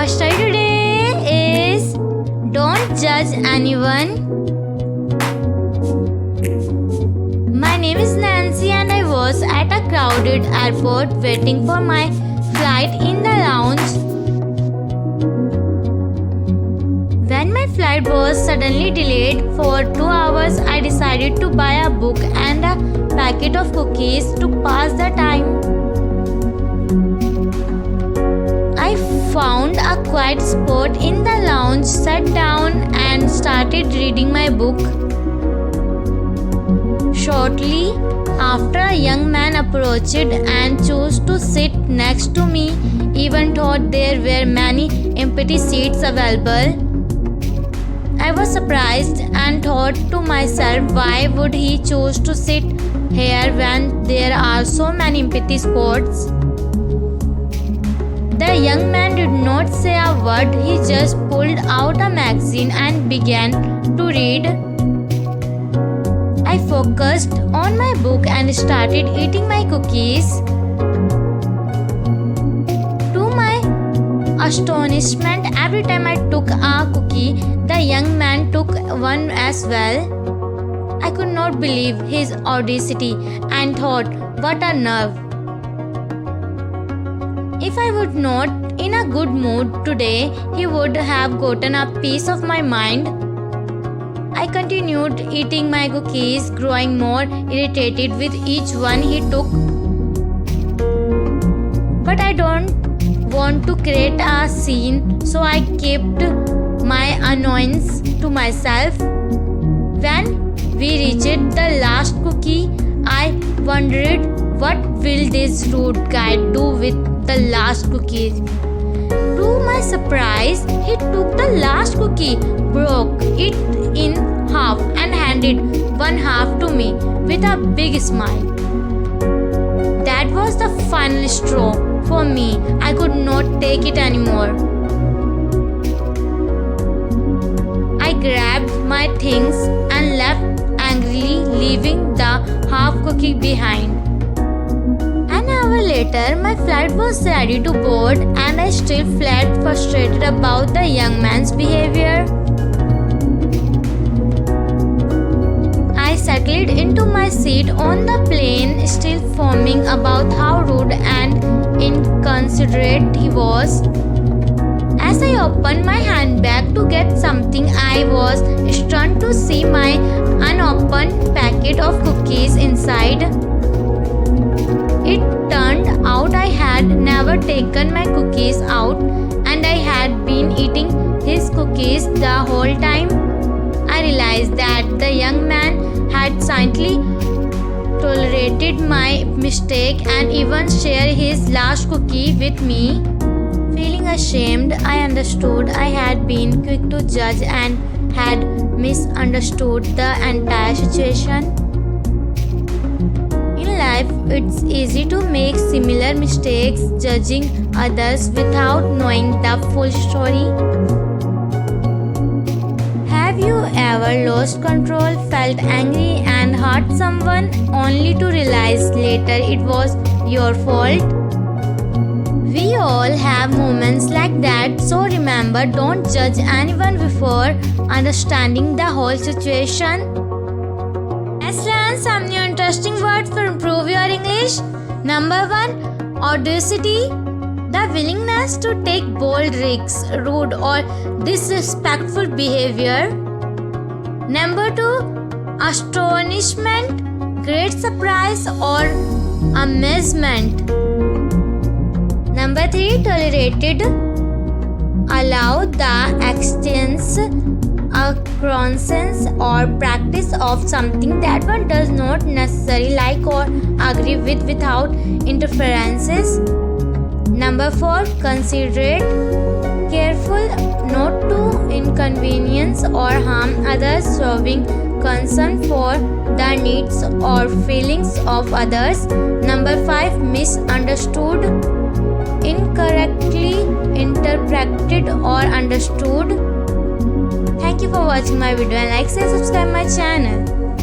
Our story today is Don't Judge Anyone. My name is Nancy and I was at a crowded airport waiting for my flight in the lounge. When my flight was suddenly delayed for 2 hours, I decided to buy a book and a packet of cookies to pass the time. I found a quiet spot in the lounge, sat down and started reading my book. Shortly after, a young man approached and chose to sit next to me, even though there were many empty seats available. I was surprised and thought to myself, why would he choose to sit here when there are so many empty spots? The young man did not say a word. He just pulled out a magazine and began to read. I focused on my book and started eating my cookies. To my astonishment, every time I took a cookie, the young man took one as well. I could not believe his audacity and thought, what a nerve. If I was not in a good mood today, he would have gotten a piece of my mind. I continued eating my cookies, growing more irritated with each one he took. But I don't want to create a scene, so I kept my annoyance to myself. When we reached the last cookie, I wondered, what will this rude guy do with the last cookie? To my surprise, he took the last cookie, broke it in half and handed one half to me with a big smile. That was the final straw for me. I could not take it anymore. I grabbed my things and left angrily, leaving the half cookie behind. An hour later, my flight was ready to board and I still felt frustrated about the young man's behavior. I settled into my seat on the plane, still foaming about how rude and inconsiderate he was. As I opened my handbag to get something, I was stunned to see my unopened packet of cookies inside. It turned out I had never taken my cookies out and I had been eating his cookies the whole time. I realized that the young man had silently tolerated my mistake and even shared his last cookie with me. Feeling ashamed, I understood I had been quick to judge and had misunderstood the entire situation. In life, it's easy to make similar mistakes, judging others without knowing the full story. Have you ever lost control, felt angry, and hurt someone only to realize later it was your fault? We all have moments like that, so remember, don't judge anyone before understanding the whole situation. Let's learn some new interesting words to improve your English. Number 1, audacity. The willingness to take bold risks, rude or disrespectful behavior. Number 2, astonishment, great surprise or amazement. Number 3, tolerated. Allow the existence, occurrence or practice of something that one does not necessarily like or agree with without interferences. Number 4, considerate. Careful not to inconvenience or harm others, showing concern for the needs or feelings of others. Number 5, misunderstood. Incorrectly interpreted or understood. Thank you for watching my video and like and subscribe my channel.